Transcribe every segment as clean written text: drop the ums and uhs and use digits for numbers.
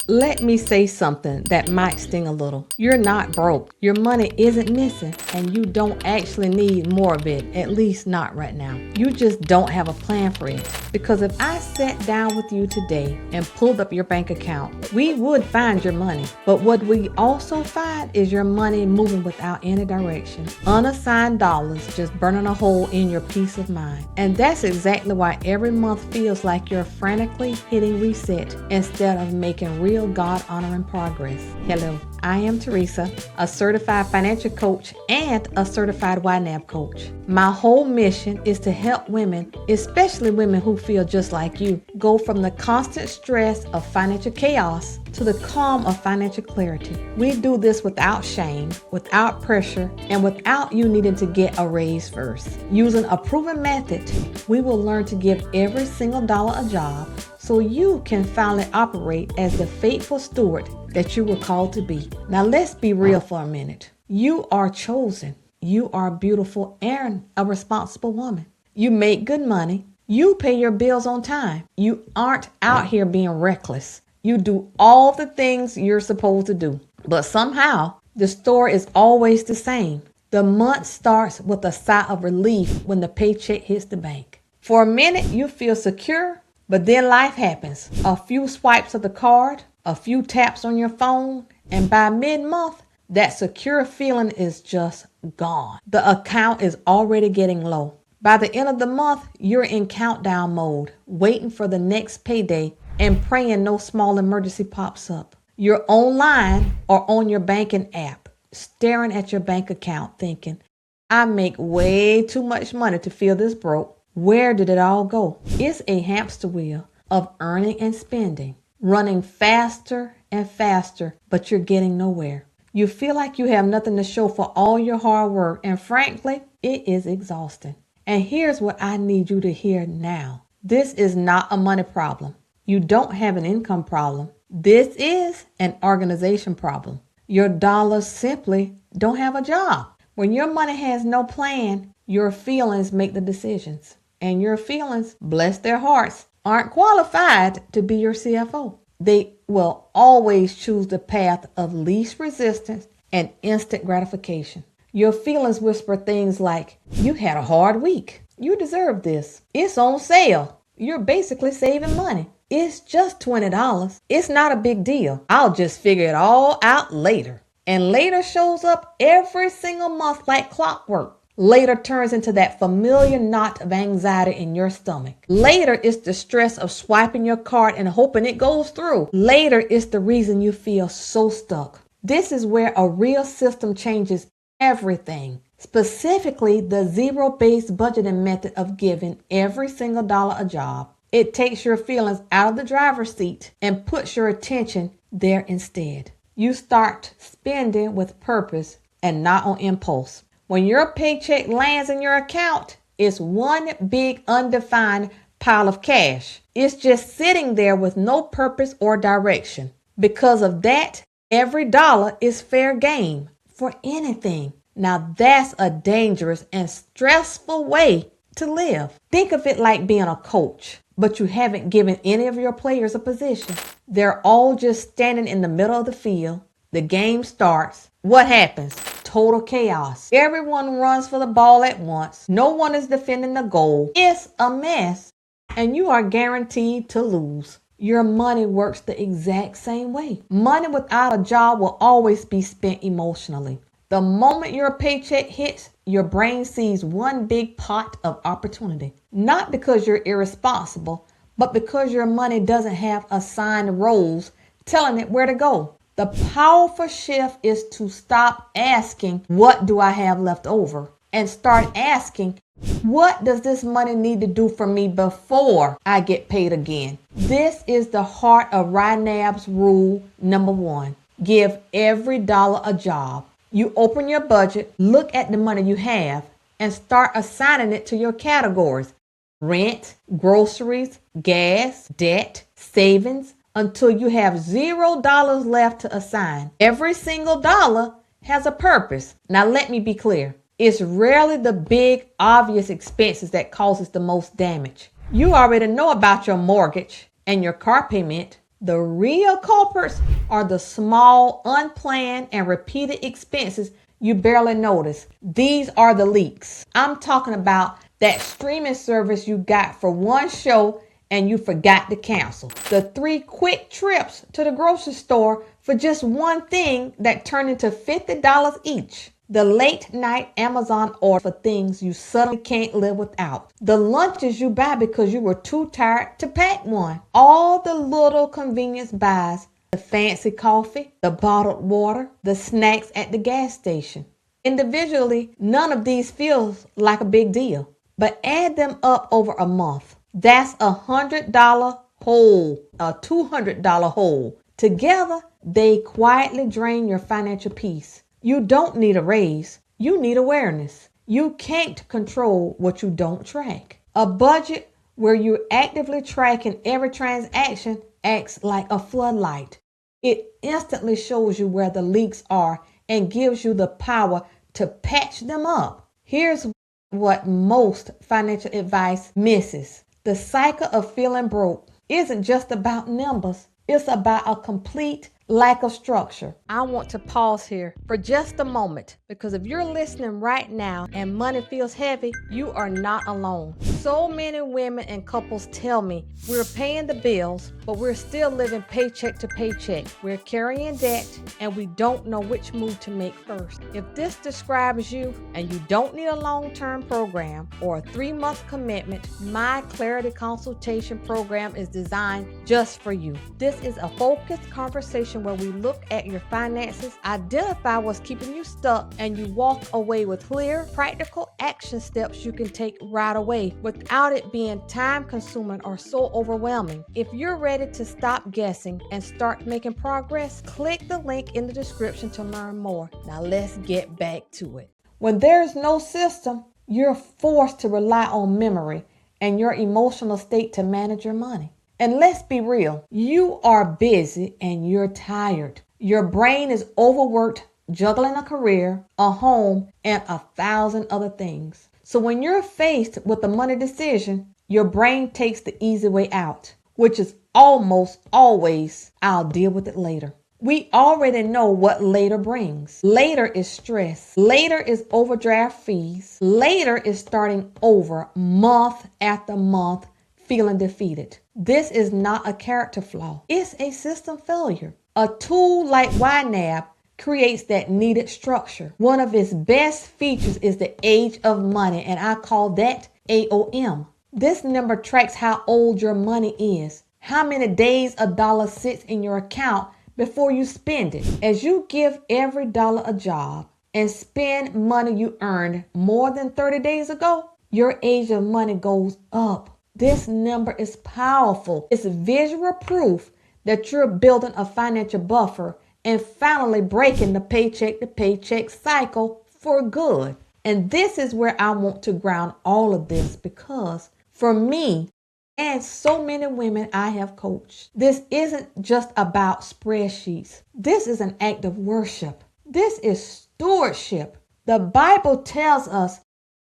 Let me say something that might sting a little. You're not broke. Your money isn't missing, and you don't actually need more of it, at least not right now. You just don't have a plan for it. Because if I sat down with you today and pulled up your bank account, we would find your money. But what we also find is your money moving without any direction. Unassigned dollars just burning a hole in your peace of mind. And that's exactly why every month feels like you're frantically hitting reset instead of making real God-honoring progress. Hello, I am Teresa, a certified financial coach and a certified YNAB coach. My whole mission is to help women, especially women who feel just like you, go from the constant stress of financial chaos to the calm of financial clarity. We do this without shame, without pressure, and without you needing to get a raise first. Using a proven method, we will learn to give every single dollar a job so you can finally operate as the faithful steward that you were called to be. Now let's be real for a minute. You are chosen. You are beautiful and a responsible woman. You make good money. You pay your bills on time. You aren't out here being reckless. You do all the things you're supposed to do. But somehow, the story is always the same. The month starts with a sigh of relief when the paycheck hits the bank. For a minute, you feel secure, but then life happens. A few swipes of the card, a few taps on your phone, and by mid-month, that secure feeling is just gone. The account is already getting low. By the end of the month, you're in countdown mode, waiting for the next payday and praying no small emergency pops up. You're online or on your banking app, staring at your bank account thinking, I make way too much money to feel this broke. Where did it all go? It's a hamster wheel of earning and spending, running faster and faster, but you're getting nowhere. You feel like you have nothing to show for all your hard work, and frankly, it is exhausting. And here's what I need you to hear now. This is not a money problem. You don't have an income problem. This is an organization problem. Your dollars simply don't have a job. When your money has no plan, your feelings make the decisions. And your feelings, bless their hearts, aren't qualified to be your CFO. They will always choose the path of least resistance and instant gratification. Your feelings whisper things like, you had a hard week. You deserve this. It's on sale. You're basically saving money. It's just $20. It's not a big deal. I'll just figure it all out later. And later shows up every single month like clockwork. Later turns into that familiar knot of anxiety in your stomach. Later is the stress of swiping your card and hoping it goes through. Later is the reason you feel so stuck. This is where a real system changes everything. Specifically, the zero-based budgeting method of giving every single dollar a job. It takes your feelings out of the driver's seat and puts your attention there instead. You start spending with purpose and not on impulse. When your paycheck lands in your account, it's one big undefined pile of cash. It's just sitting there with no purpose or direction. Because of that, every dollar is fair game for anything. Now that's a dangerous and stressful way to live. Think of it like being a coach, but you haven't given any of your players a position. They're all just standing in the middle of the field. The game starts. What happens? Total chaos. Everyone runs for the ball at once. No one is defending the goal. It's a mess. And you are guaranteed to lose. Your money works the exact same way. Money without a job will always be spent emotionally. The moment your paycheck hits, your brain sees one big pot of opportunity. Not because you're irresponsible, but because your money doesn't have assigned roles telling it where to go. The powerful shift is to stop asking, what do I have left over? And start asking, what does this money need to do for me before I get paid again? This is the heart of YNAB's rule number 1. Give every dollar a job. You open your budget, look at the money you have, and start assigning it to your categories. Rent, groceries, gas, debt, savings, until you have $0 left to assign. Every single dollar has a purpose. Now let me be clear. It's rarely the big, obvious expenses that causes the most damage. You already know about your mortgage and your car payment. The real culprits are the small, unplanned, and repeated expenses you barely notice. These are the leaks. I'm talking about that streaming service you got for one show and you forgot to cancel. The 3 quick trips to the grocery store for just one thing that turned into $50 each. The late night Amazon order for things you suddenly can't live without. The lunches you buy because you were too tired to pack one. All the little convenience buys. The fancy coffee, the bottled water, the snacks at the gas station. Individually, none of these feels like a big deal. But add them up over a month. That's $100 hole, a $200 hole. Together, they quietly drain your financial peace. You don't need a raise. You need awareness. You can't control what you don't track. A budget where you're actively tracking every transaction acts like a floodlight. It instantly shows you where the leaks are and gives you the power to patch them up. Here's what most financial advice misses. The cycle of feeling broke isn't just about numbers. It's about a complete lack of structure. I want to pause here for just a moment because if you're listening right now and money feels heavy, you are not alone. So many women and couples tell me we're paying the bills, but we're still living paycheck to paycheck. We're carrying debt and we don't know which move to make first. If this describes you and you don't need a long-term program or a 3-month commitment, my Clarity Consultation program is designed just for you. This is a focused conversation where we look at your finances, identify what's keeping you stuck, and you walk away with clear, practical action steps you can take right away without it being time-consuming or so overwhelming. If you're ready to stop guessing and start making progress, click the link in the description to learn more. Now let's get back to it. When there's no system, you're forced to rely on memory and your emotional state to manage your money. And let's be real, you are busy and you're tired. Your brain is overworked, juggling a career, a home, and 1,000 other things. So when you're faced with a money decision, your brain takes the easy way out, which is almost always, I'll deal with it later. We already know what later brings. Later is stress. Later is overdraft fees. Later is starting over month after month, feeling defeated. This is not a character flaw. It's a system failure. A tool like YNAB creates that needed structure. One of its best features is the age of money, and I call that AOM. This number tracks how old your money is, how many days a dollar sits in your account before you spend it. As you give every dollar a job and spend money you earned more than 30 days ago, your age of money goes up. This number is powerful. It's visual proof that you're building a financial buffer and finally breaking the paycheck to paycheck cycle for good. And this is where I want to ground all of this because for me and so many women I have coached, this isn't just about spreadsheets. This is an act of worship. This is stewardship. The Bible tells us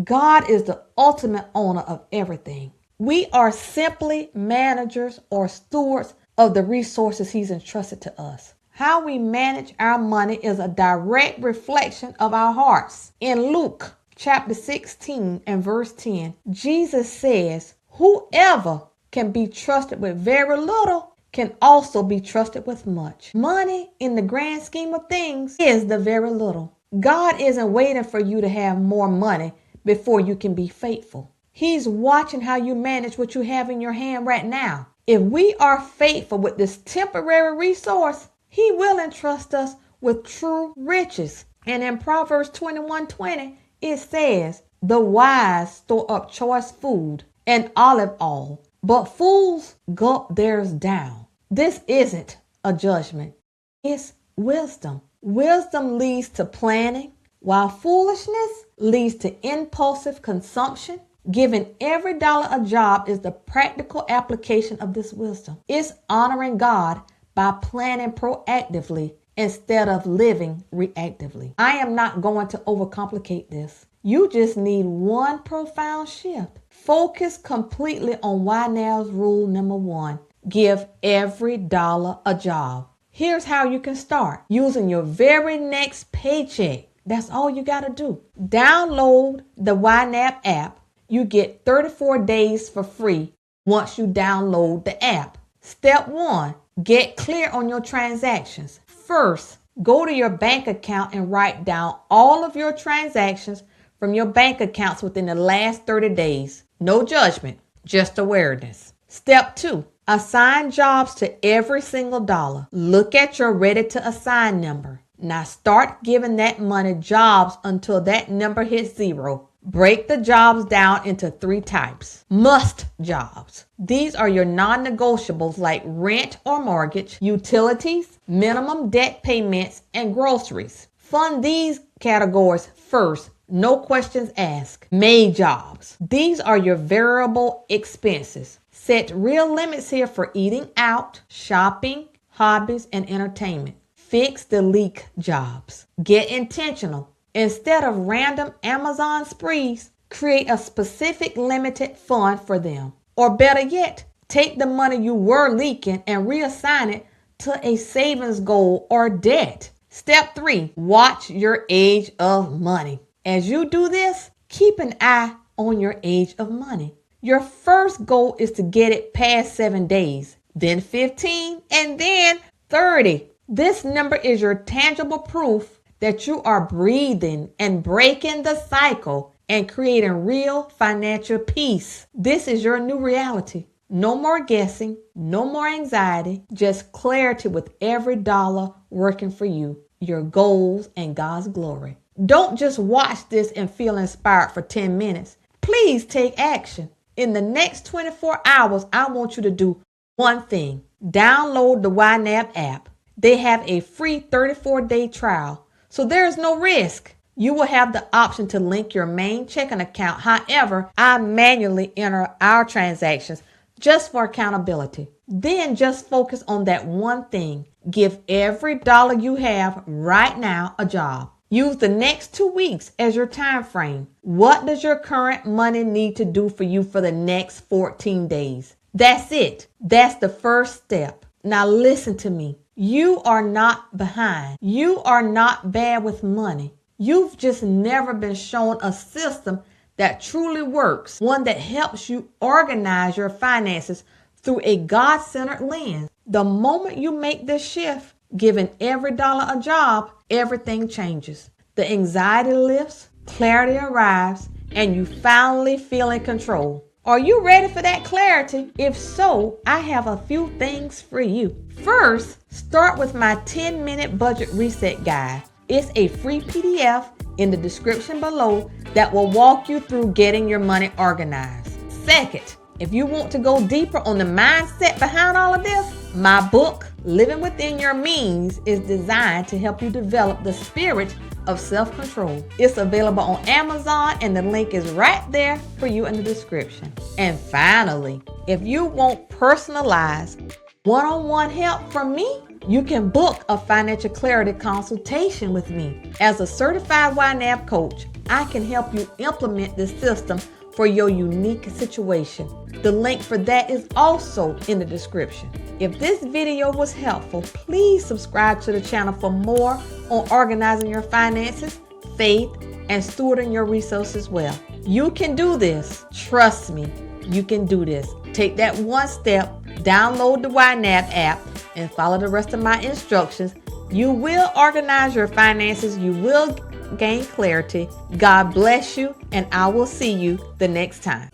God is the ultimate owner of everything. We are simply managers or stewards of the resources He's entrusted to us. How we manage our money is a direct reflection of our hearts. In Luke chapter 16 and verse 10, Jesus says, whoever can be trusted with very little can also be trusted with much. Money, in the grand scheme of things, is the very little. God isn't waiting for you to have more money before you can be faithful. He's watching how you manage what you have in your hand right now. If we are faithful with this temporary resource, He will entrust us with true riches. And in Proverbs 21:20, it says, the wise store up choice food and olive oil, but fools gulp theirs down. This isn't a judgment. It's wisdom. Wisdom leads to planning, while foolishness leads to impulsive consumption. Giving every dollar a job is the practical application of this wisdom. It's honoring God by planning proactively instead of living reactively. I am not going to overcomplicate this. You just need one profound shift. Focus completely on YNAB's rule number 1. Give every dollar a job. Here's how you can start. Using your very next paycheck. That's all you got to do. Download the YNAB app. You get 34 days for free once you download the app. Step 1, get clear on your transactions. First, go to your bank account and write down all of your transactions from your bank accounts within the last 30 days. No judgment, just awareness. Step 2, assign jobs to every single dollar. Look at your ready to assign number. Now start giving that money jobs until that number hits 0. Break the jobs down into 3 types. Must jobs. These are your non-negotiables like rent or mortgage, utilities, minimum debt payments, and groceries. Fund these categories first. No questions asked. May jobs. These are your variable expenses. Set real limits here for eating out, shopping, hobbies, and entertainment. Fix the leak jobs. Get intentional. Instead of random Amazon sprees, create a specific limited fund for them. Or better yet, take the money you were leaking and reassign it to a savings goal or debt. Step 3, watch your age of money. As you do this, keep an eye on your age of money. Your first goal is to get it past 7 days, then 15, and then 30. This number is your tangible proof that you are breathing and breaking the cycle and creating real financial peace. This is your new reality. No more guessing, no more anxiety, just clarity with every dollar working for you, your goals, and God's glory. Don't just watch this and feel inspired for 10 minutes. Please take action. In the next 24 hours, I want you to do one thing. Download the YNAB app. They have a free 34-day trial. So there is no risk. You will have the option to link your main checking account. However, I manually enter our transactions just for accountability. Then just focus on that one thing. Give every dollar you have right now a job. Use the next 2 weeks as your time frame. What does your current money need to do for you for the next 14 days? That's it. That's the first step. Now listen to me. You are not behind. You are not bad with money. You've just never been shown a system that truly works, one that helps you organize your finances through a God-centered lens. The moment you make this shift, giving every dollar a job, everything changes. The anxiety lifts, clarity arrives, and you finally feel in control. Are you ready for that clarity? If so, I have a few things for you. First, start with my 10-minute budget reset guide. It's a free PDF in the description below that will walk you through getting your money organized. Second, if you want to go deeper on the mindset behind all of this, my book, Living Within Your Means, is designed to help you develop the spirit of self-control. It's available on Amazon and the link is right there for you in the description. And finally, if you want personalized one-on-one help from me, you can book a financial clarity consultation with me. As a certified YNAB coach, I can help you implement this system for your unique situation. The link for that is also in the description. If this video was helpful, please subscribe to the channel for more on organizing your finances, faith, and stewarding your resources well. You can do this. Trust me, you can do this. Take that one step, download the YNAB app, and follow the rest of my instructions. You will organize your finances. You will gain clarity. God bless you, and I will see you the next time.